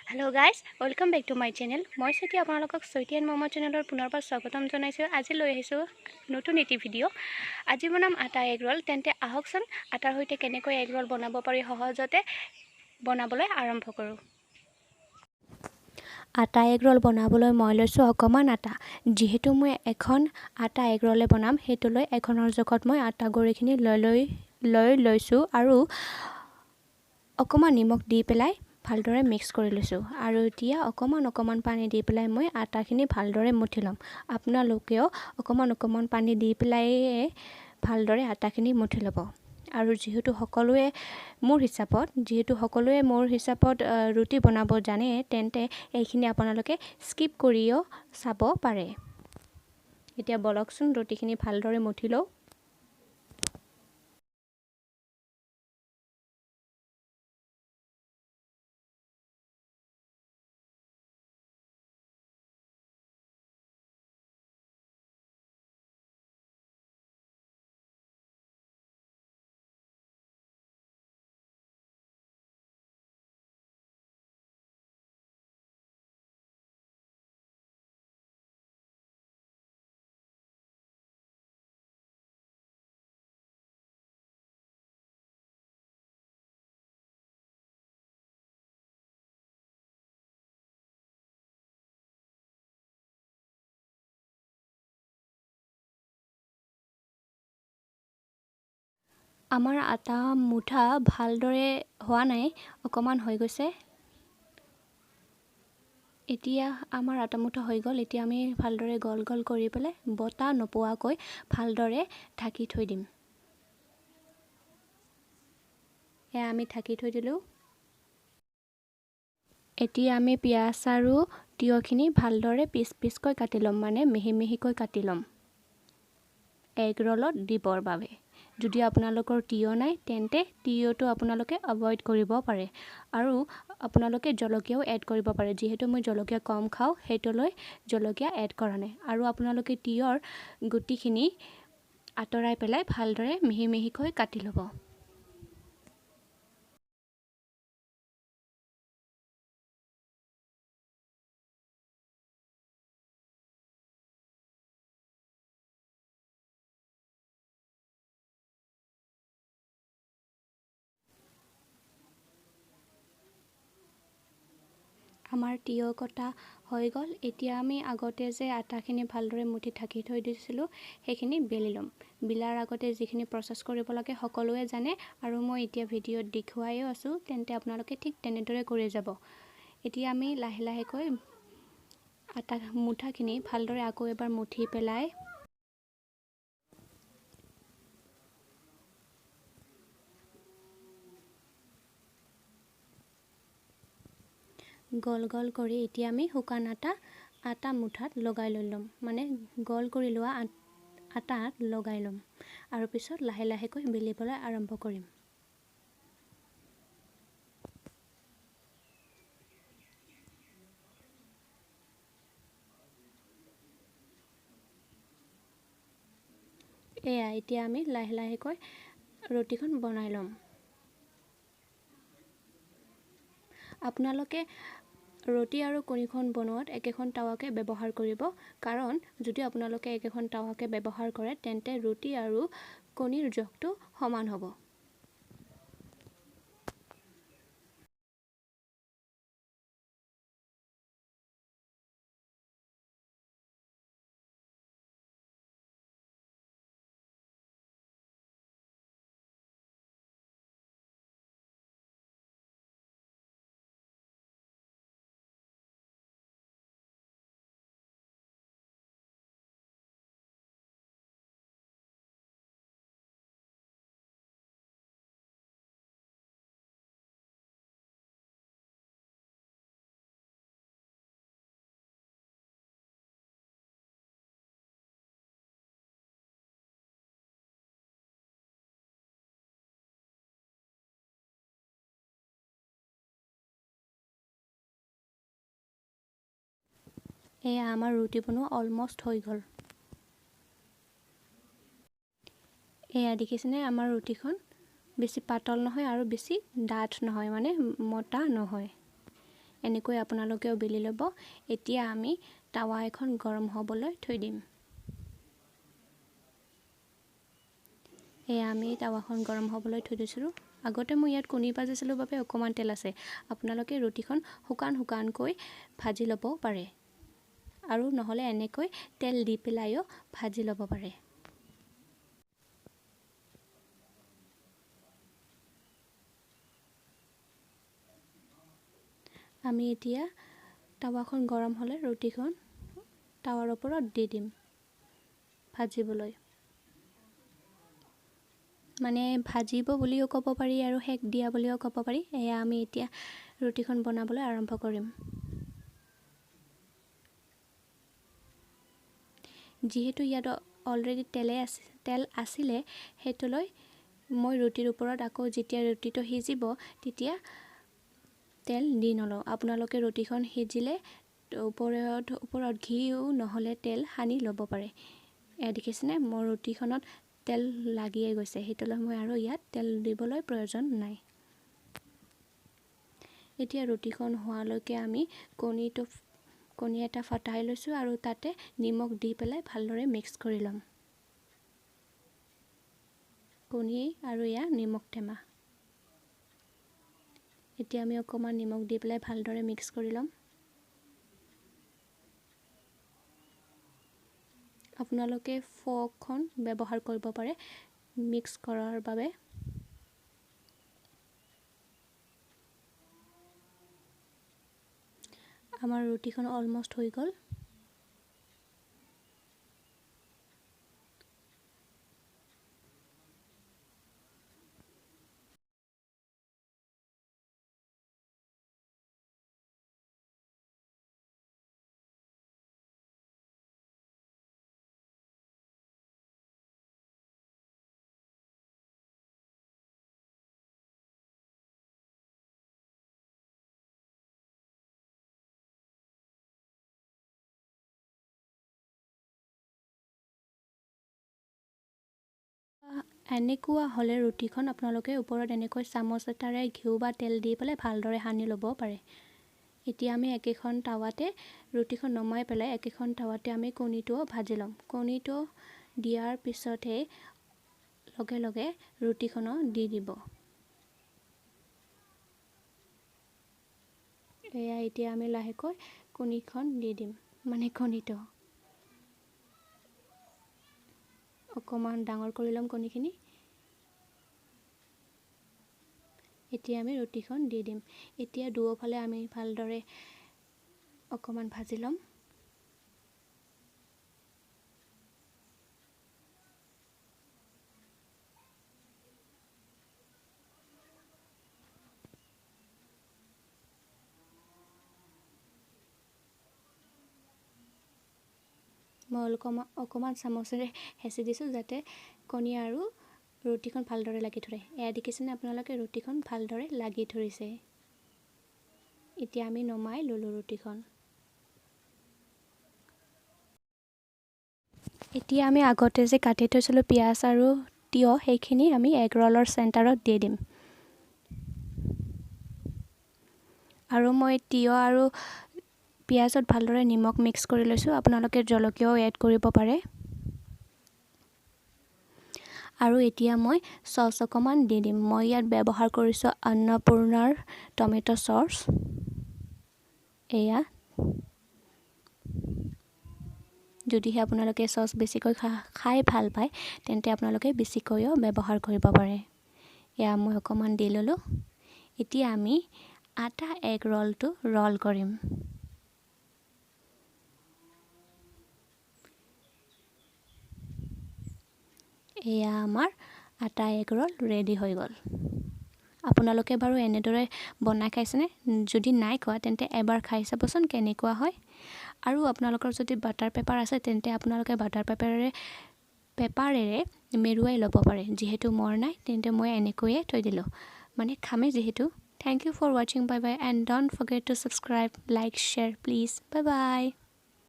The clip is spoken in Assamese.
Hello guys, welcome back to my channel. মই সৈতে আপোনালোকক চৈতি এণ্ড মম চেনেলৰ পুনৰবাৰ স্বাগতম জনাইছোঁ। আজি লৈ আহিছোঁ নতুন এটি ভিডিঅ'। আজি বনাম আটা এগ ৰোল। তেন্তে আহকচোন আটাৰ সৈতে কেনেকৈ এগ ৰোল বনাব পাৰি সহজতে বনাবলৈ আৰম্ভ কৰোঁ। আটা এগ ৰোল বনাবলৈ মই লৈছোঁ অকণমান আটা। যিহেতু মই এখন আটা এগ ৰোলে বনাম সেইটোলৈ এখনৰ জোখত মই আটা গুড়িখিনি লৈছোঁ আৰু অকণমান নিমখ দি পেলাই ভালদৰে মিক্স কৰি লৈছোঁ আৰু এতিয়া অকণমান পানী দি পেলাই মই আটাখিনি ভালদৰে মুঠি ল'ম। আপোনালোকেও অকণমান পানী দি পেলাই ভালদৰে আটাখিনি মুঠি ল'ব। আৰু যিহেতু সকলোৱে মোৰ হিচাপত ৰুটি বনাব জানে তেন্তে এইখিনি আপোনালোকে স্কিপ কৰিও চাব পাৰে। এতিয়া বলকচোন ৰুটিখিনি ভালদৰে মুঠি লওঁ। আমাৰ আটা মুঠা ভালদৰে হোৱা নাই, অকণমান হৈ গৈছে। এতিয়া আমাৰ আটা মুঠা হৈ গ'ল। এতিয়া আমি ভালদৰে গল কৰি পেলাই বতাহ নোপোৱাকৈ ভালদৰে ঢাকি থৈ দিম। এয়া আমি ঢাকি থৈ দিলোঁ। এতিয়া আমি পিঁয়াজ আৰু তিয়ঁহখিনি ভালদৰে পিচকৈ কাটি ল'ম, মানে মিহিকৈ কাটি ল'ম এগ ৰোলত দিবৰ বাবে। যদি আপোনালোকৰ তিয়ঁহ নাই তেন্তে তিয়ঁহটো আপোনালোকে এভয়েড কৰিব পাৰে আৰু আপোনালোকে জলকীয়াও এড কৰিব পাৰে। যিহেতু মই জলকীয়া কম খাওঁ সেইটোলৈ জলকীয়া এড কৰা নাই। আৰু আপোনালোকে তিয়ঁহৰ গুটিখিনি আঁতৰাই পেলাই ভালদৰে মিহিকৈ কাটি ল'ব। আমাৰ তিয়ঁহ কটা হৈ গ'ল। এতিয়া আমি আগতে যে আটাখিনি ভালদৰে মুঠি ঢাকি থৈ দিছিলোঁ সেইখিনি বেলি ল'ম। বিলাৰ আগতে যিখিনি প্ৰচেছ কৰিব লাগে সকলোৱে জানে আৰু মই এতিয়া ভিডিঅ'ত দেখুৱাইও আছোঁ, তেন্তে আপোনালোকে ঠিক তেনেদৰে কৰি যাব। এতিয়া আমি লাহেকৈ আটা মুঠাখিনি ভালদৰে আকৌ এবাৰ মুঠি পেলাই গল কৰি এতিয়া আমি শুকান আটা মুঠাত লগাই লৈ ল'ম, মানে গল কৰি লোৱা আটাত লগাই ল'ম আৰু পিছত লাহেকৈ বেলিবলৈ আৰম্ভ কৰিম। এয়া এতিয়া আমি লাহেকৈ ৰুটিখন বনাই ল'ম। আপোনালোকে ৰুটি আৰু কণীখন বনোৱাত একেখন টাৱাকে ব্যৱহাৰ কৰিব, কাৰণ যদি আপোনালোকে একেখন টাৱাকে ব্যৱহাৰ কৰে তেন্তে ৰুটি আৰু কণীৰ জোখটো সমান হ'ব। এয়া আমাৰ ৰুটি বনোৱা অলমষ্ট হৈ গ'ল। এয়া দেখিছেনে, আমাৰ ৰুটিখন বেছি পাতল নহয় আৰু বেছি ডাঠ নহয়, মানে মোটা নহয়। এনেকৈ আপোনালোকেও বেলি ল'ব এতিয়া আমি টাৱা এখন গৰম হ'বলৈ থৈ দিম আমি টাৱাখন গৰম হ'বলৈ থৈ দিছিলোঁ আগতে মই ইয়াত কণী ভাজিছিলোঁ বাবে অকমান তেল আছে আপোনালোকে ৰুটিখন শুকানকৈ ভাজি ল'ব পাৰে আৰু নহলে এনেকৈ তেল দি পেলাইও ভাজি ল'ব পাৰে আমি এতিয়া টাৱাখন গৰম হ'লে ৰুটিখন টাৱাৰ ওপৰত দি দিম ভাজিবলৈ মানে ভাজিব বুলিও ক'ব পাৰি আৰু হেক দিয়া বুলিও ক'ব পাৰি এয়া আমি এতিয়া ৰুটিখন বনাবলৈ আৰম্ভ কৰিম যিহেতু ইয়াত অলৰেডি তেল আছিলে হেতুলৈ মই ৰুটিৰ ওপৰত আকৌ যেতিয়া ৰুটিটো সিজিব তেতিয়া তেল দি নলওঁ আপোনালোকে ৰুটিখন সিজিলে ওপৰত ঘিউ নহলে তেল সানি ল'ব পাৰে দেখিছেনে মোৰ ৰুটিখনত তেল লাগিয়ে গৈছে হেতুলৈ মই আৰু ইয়াত তেল দিবলৈ প্ৰয়োজন নাই এতিয়া ৰুটিখন হোৱালৈকে আমি কণী এটা ফটাই লৈছো আৰু তাতে নিমখ দি পেলাই ভালদৰে মিক্স কৰি লম কণী আৰু নিমখ টেমা এতিয়া আমি অকমান নিমখ দি পেলাই ভালদৰে মিক্স কৰি লম আপোনালোকে ফৰ্কখন ব্যৱহাৰ কৰিব পাৰে মিক্স কৰাৰ বাবে আমাৰ ৰুটিখন অলমোষ্ট হৈ গ'ল এনেকুৱা হ'লে ৰুটিখন আপোনালোকে ওপৰত এনেকৈ চামুচ এটাৰে ঘিউ বা তেল দি পেলাই ভালদৰে সানি ল'ব পাৰে এতিয়া আমি একেখন টাৱাতে ৰুটিখন নমাই পেলাই একেখন টাৱাতে আমি কণীটো ভাজি ল'ম কণীটো দিয়াৰ পিছতহে লগে ৰুটিখনো দি দিব এতিয়া আমি লাহেকৈ কণীখন দি দিম মানে কণীটো অকমান ডাঙৰ কৰি লম কণীখিনি এতিয়া আমি ৰুটিখন দি দিম এতিয়া দুয়োফালে আমি ভালদৰে অকমান ভাজি লম মই অকমান চামুচেৰে হেঁচি দিছোঁ যাতে কণী আৰু ৰুটিখন ভালদৰে লাগি ধৰে দেখিছেনে আপোনালোকে ৰুটিখন ভালদৰে লাগি ধৰিছে এতিয়া আমি নমাই ললো ৰুটিখন এতিয়া আমি আগতে যে কাটি থৈছিলোঁ পিয়াজ আৰু তিয়হ সেইখিনি আমি এগ ৰলৰ চেণ্টাৰত দি দিম আৰু মই তিয়হ আৰু পিয়াজত ভালদৰে নিমখ মিক্স কৰি লৈছোঁ আপোনালোকে জলকীয়াও এড কৰিব পাৰে আৰু এতিয়া মই সস অকমান দি দিম মই ইয়াত ব্যৱহাৰ কৰিছোঁ অন্নপূৰ্ণাৰ টমেটো সস যদিহে আপোনালোকে সস বেছিকৈ খাই ভাল পায় তেন্তে আপোনালোকে বেছিকৈও ব্যৱহাৰ কৰিব পাৰে মই অকমান দি ললো এতিয়া আমি আটা এগ ৰলটো ৰল কৰিম আমাৰ আটা এগ ৰল ৰেডি হৈ গ'ল আপোনালোকে বাৰু এনেদৰে বনাই খাইছেনে যদি নাই খোৱা তেন্তে এবাৰ খাই চাবচোন কেনেকুৱা হয় আৰু আপোনালোকৰ যদি বাটাৰ পেপাৰ আছে তেন্তে আপোনালোকে বাটাৰ পেপাৰেৰে মেৰুৱাই ল'ব পাৰে যেহেতু মোৰ নাই তেন্তে মই এনেকৈয়ে থৈ দিলোঁ মানে খামে যেহেতু থ্যাংক ইউ ফৰ ৱাচিং bye bye and don't forget two subscribe like share please bye bye